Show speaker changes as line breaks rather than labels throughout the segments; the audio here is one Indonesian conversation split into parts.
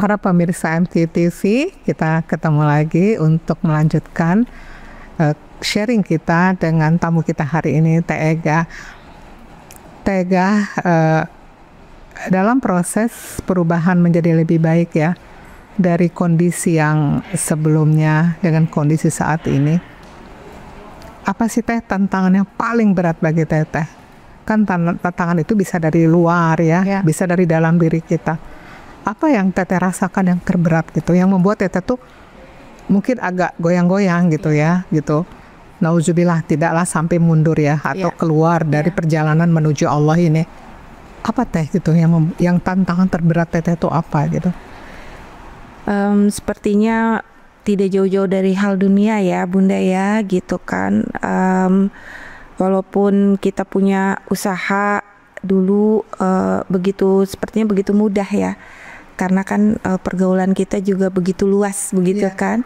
Para pemirsa MTTV, kita ketemu lagi untuk melanjutkan sharing kita dengan tamu kita hari ini, Teh Ega. Teh Ega dalam proses perubahan menjadi lebih baik ya, dari kondisi yang sebelumnya dengan kondisi saat ini. Apa sih Teh tantangan yang paling berat bagi Teteh? Kan tantangan itu bisa dari luar ya, bisa dari dalam diri kita. Apa yang Teteh rasakan yang terberat gitu, yang membuat Teteh tuh mungkin agak goyang-goyang gitu ya, gitu. Nauzubillah, tidaklah sampai mundur ya, atau keluar dari perjalanan menuju Allah ini. Apa Teh gitu, yang tantangan terberat Teteh itu apa gitu?
Sepertinya tidak jauh-jauh dari hal dunia ya Bunda ya, gitu kan. Walaupun kita punya usaha dulu sepertinya begitu mudah ya, karena kan pergaulan kita juga begitu luas begitu kan.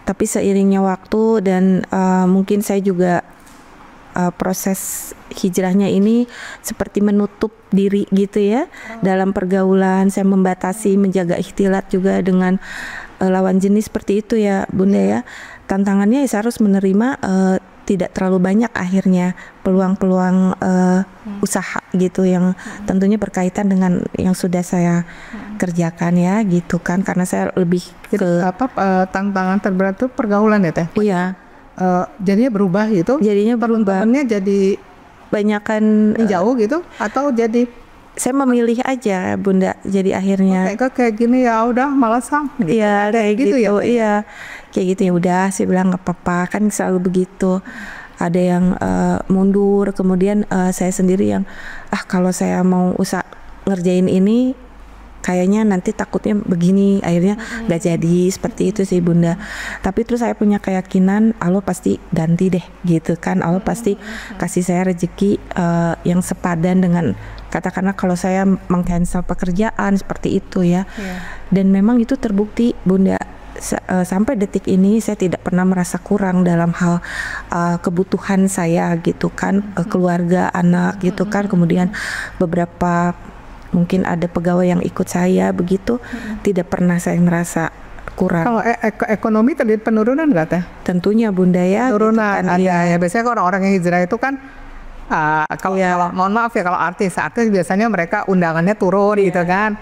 Tapi seiringnya waktu dan mungkin saya juga proses hijrahnya ini seperti menutup diri gitu ya, dalam pergaulan. Saya membatasi, menjaga ikhtilat juga dengan lawan jenis seperti itu ya Bunda ya. Tantangannya saya harus menerima tidak terlalu banyak akhirnya peluang-peluang usaha gitu, yang tentunya berkaitan dengan yang sudah saya kerjakan ya gitu kan, karena saya lebih ke
tantangan terberat itu pergaulan ya Teh?
Iya.
Jadinya berubah gitu?
Jadinya berubah.
Temennya jadi
banyakan
jauh gitu, atau jadi
saya memilih aja Bunda, jadi akhirnya
kayak gini ya udah malas gitu.
Iya kayak gitu ya. Iya kayak gitu ya udah, saya bilang nggak apa-apa, kan selalu begitu. Ada yang mundur, kemudian saya sendiri yang kalau saya mau ngerjain ini kayaknya nanti takutnya begini, akhirnya nggak jadi seperti itu sih Bunda. Tapi terus saya punya keyakinan Allah pasti ganti deh gitu kan, Allah pasti kasih saya rezeki yang sepadan dengan, katakanlah kalau saya meng-cancel pekerjaan seperti itu ya. Dan memang itu terbukti Bunda. Sampai detik ini saya tidak pernah merasa kurang dalam hal kebutuhan saya gitu kan, keluarga, anak gitu kan, kemudian beberapa mungkin ada pegawai yang ikut saya begitu, tidak pernah saya merasa kurang.
Kalau ekonomi terjadi penurunan nggak Teh?
Tentunya Bunda ya.
Penurunan gitu kan, ya biasanya kalau orang yang hijrah itu kan kalau mohon maaf ya, kalau artis biasanya mereka undangannya turun gitu kan,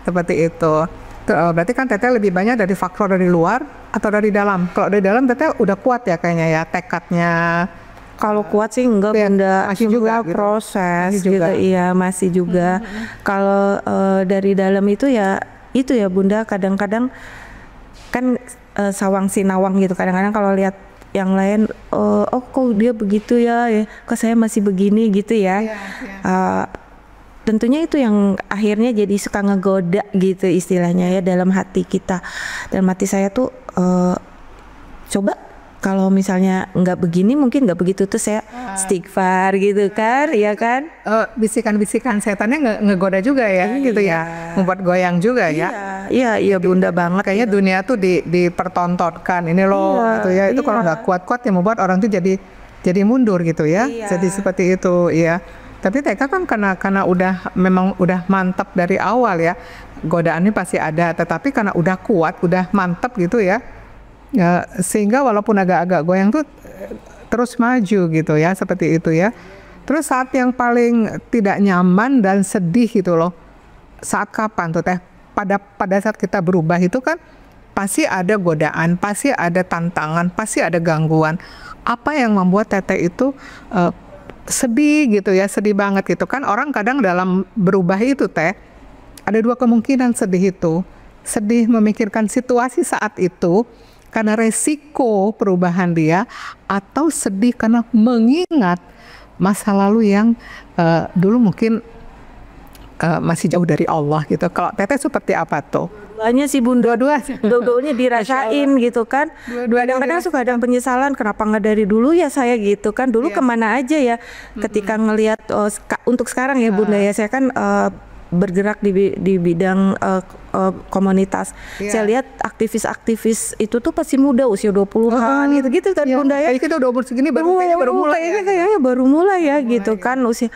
seperti itu. Berarti kan Teteh lebih banyak dari faktor dari luar atau dari dalam? Kalau dari dalam Teteh udah kuat ya kayaknya ya, tekadnya.
Kalau kuat sih enggak Bunda,
masih juga
proses masih gitu. Iya masih juga. Kalau dari dalam itu ya Bunda, kadang-kadang kan sawang sinawang gitu. Kadang-kadang kalau lihat yang lain, kok dia begitu ya, kok saya masih begini gitu ya. Tentunya itu yang akhirnya jadi suka ngegoda gitu istilahnya ya dalam hati kita. Dalam hati saya tuh coba kalau misalnya nggak begini, mungkin nggak begitu, tuh saya istighfar gitu kan, ya kan?
Bisikan-bisikan setannya ngegoda juga ya, gitu ya, membuat goyang juga ya.
Iya Bunda banget.
Kayaknya
gitu.
dunia tuh dipertontonkan ini loh, gitu ya. Itu kalau nggak kuat-kuat yang membuat orang tuh jadi mundur gitu ya. Jadi seperti itu ya. Tapi Teka kan karena memang udah mantap dari awal ya, godaannya pasti ada. Tetapi karena udah kuat, udah mantap gitu ya. Sehingga walaupun agak-agak goyang tuh terus maju gitu ya, seperti itu ya. Terus saat yang paling tidak nyaman dan sedih gitu loh, saat kapan tuh Teh? Pada saat kita berubah itu kan pasti ada godaan, pasti ada tantangan, pasti ada gangguan. Apa yang membuat Teteh itu sedih gitu ya, sedih banget gitu kan? Orang kadang dalam berubah itu Teh ada dua kemungkinan sedih itu. Sedih memikirkan situasi saat itu karena resiko perubahan dia, atau sedih karena mengingat masa lalu yang dulu mungkin masih jauh dari Allah gitu. Kalau Teteh seperti apa tuh?
Dua-duanya sih Bunda, dua-duanya dirasain gitu kan. Kadang-kadang suka ada penyesalan, kenapa nggak dari dulu ya saya gitu kan. Dulu kemana aja ya ketika ngelihat untuk sekarang ya Bunda ya, saya kan bergerak di bidang komunitas. Saya lihat aktivis-aktivis itu tuh pasti muda, usia 20-an gitu kan Bunda ya.
Kita udah umur segini baru mulai.
Kayaknya baru mulai ya gitu kan usia.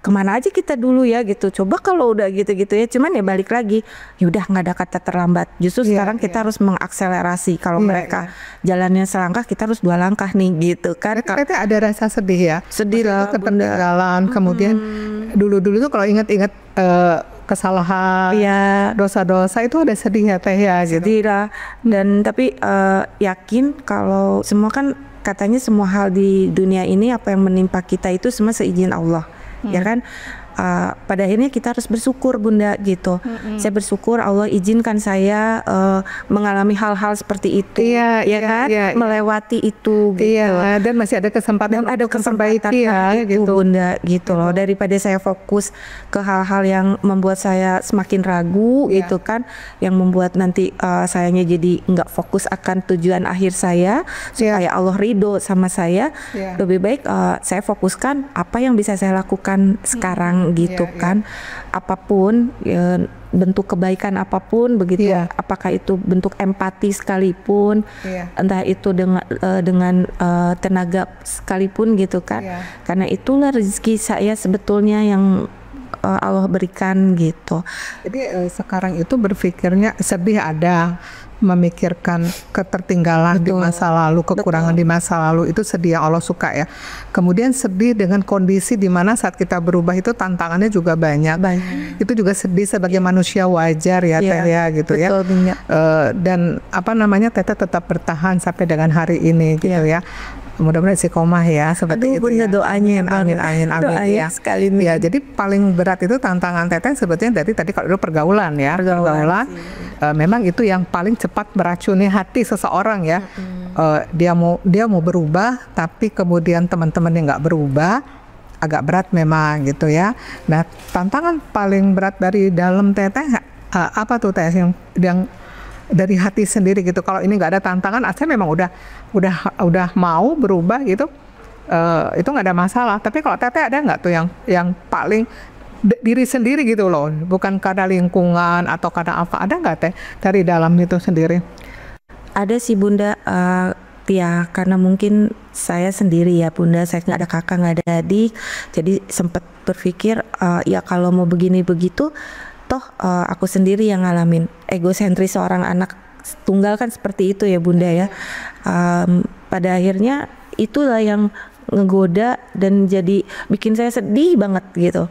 kemana aja kita dulu ya gitu. Coba kalau udah gitu-gitu ya, cuman ya balik lagi, ya udah nggak ada kata terlambat. Justru sekarang kita harus mengakselerasi. Kalau mereka jalannya selangkah, kita harus 2 langkah nih gitu kan.
Ternyata ada rasa sedih ya.
Sedih lah,
ketertinggalan. Kemudian dulu-dulu tuh kalau ingat-ingat kesalahan, dosa-dosa itu ada sedih ya Teh ya gitu.
Sedih lah. Dan tapi yakin kalau semua kan katanya semua hal di dunia ini apa yang menimpa kita itu semua seizin Allah, ya kan? Pada akhirnya kita harus bersyukur Bunda gitu. Saya bersyukur Allah izinkan saya mengalami hal-hal seperti itu, melewati itu. Gitu.
Dan masih ada kesempatan.
Dan ada kesempatan gitu Bunda gitu loh. Daripada saya fokus ke hal-hal yang membuat saya semakin ragu gitu kan, yang membuat nanti sayanya jadi nggak fokus akan tujuan akhir saya supaya Allah ridho sama saya. Lebih baik saya fokuskan apa yang bisa saya lakukan sekarang gitu kan. Apapun bentuk kebaikan apapun begitu, apakah itu bentuk empati sekalipun, entah itu dengan tenaga sekalipun gitu kan, karena itulah rezeki saya sebetulnya yang Allah berikan gitu.
Jadi sekarang itu berpikirnya sedih ada, memikirkan ketertinggalan di masa lalu, kekurangan di masa lalu, itu sedih yang Allah suka ya. Kemudian sedih dengan kondisi di mana saat kita berubah itu tantangannya juga banyak. Itu juga sedih sebagai manusia wajar ya Teh ya gitu ya. Dan apa namanya, Teteh tetap bertahan sampai dengan hari ini gitu ya. Mudah-mudahan istiqomah ya seperti itu ya.
Doanya
amin ya
sekali nih.
Ya, jadi paling berat itu tantangan Teteh sebetulnya dari tadi kalau dulu pergaulan ya. Pergaulan memang itu yang paling cepat meracuni hati seseorang ya. Dia mau berubah tapi kemudian teman-temannya nggak berubah, agak berat memang gitu ya. Nah, tantangan paling berat dari dalam Teteh apa tuh Teh yang dari hati sendiri gitu? Kalau ini nggak ada tantangan, saya memang udah mau berubah gitu, itu nggak ada masalah. Tapi kalau Teteh ada nggak tuh yang paling diri sendiri gitu loh, bukan karena lingkungan atau karena apa, ada nggak Teh dari dalam itu sendiri?
Ada sih Bunda, ya karena mungkin saya sendiri ya Bunda, saya nggak ada kakak nggak ada adik, jadi sempat berpikir ya kalau mau begini begitu toh aku sendiri yang ngalamin. Egosentris seorang anak tunggal kan seperti itu ya Bunda ya. Pada akhirnya itulah yang ngegoda dan jadi bikin saya sedih banget gitu.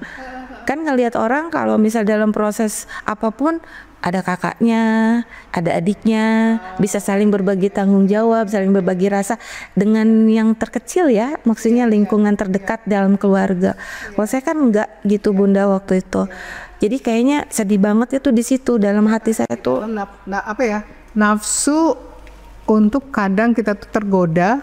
Kan ngelihat orang kalau misal dalam proses apapun ada kakaknya, ada adiknya, bisa saling berbagi tanggung jawab, saling berbagi rasa dengan yang terkecil ya, maksudnya lingkungan terdekat dalam keluarga. Kalau saya kan enggak gitu Bunda waktu itu. Jadi kayaknya sedih banget itu di situ dalam hati saya tuh.
Apa ya? Nafsu untuk kadang kita tuh tergoda.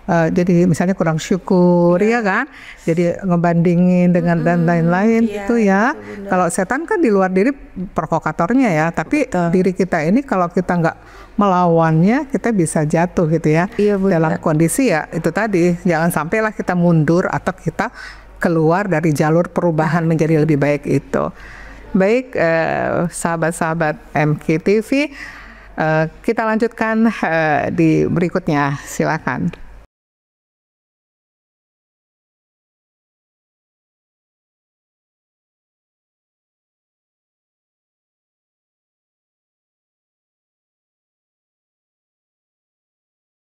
Jadi misalnya kurang syukur ya kan, jadi ngebandingin dengan dan lain-lain itu ya. Kalau setan kan di luar diri provokatornya ya, tapi diri kita ini kalau kita nggak melawannya kita bisa jatuh gitu ya. Dalam kondisi ya itu tadi, jangan sampailah kita mundur atau kita keluar dari jalur perubahan menjadi lebih baik itu. Baik sahabat-sahabat MKTV, kita lanjutkan di berikutnya, silakan.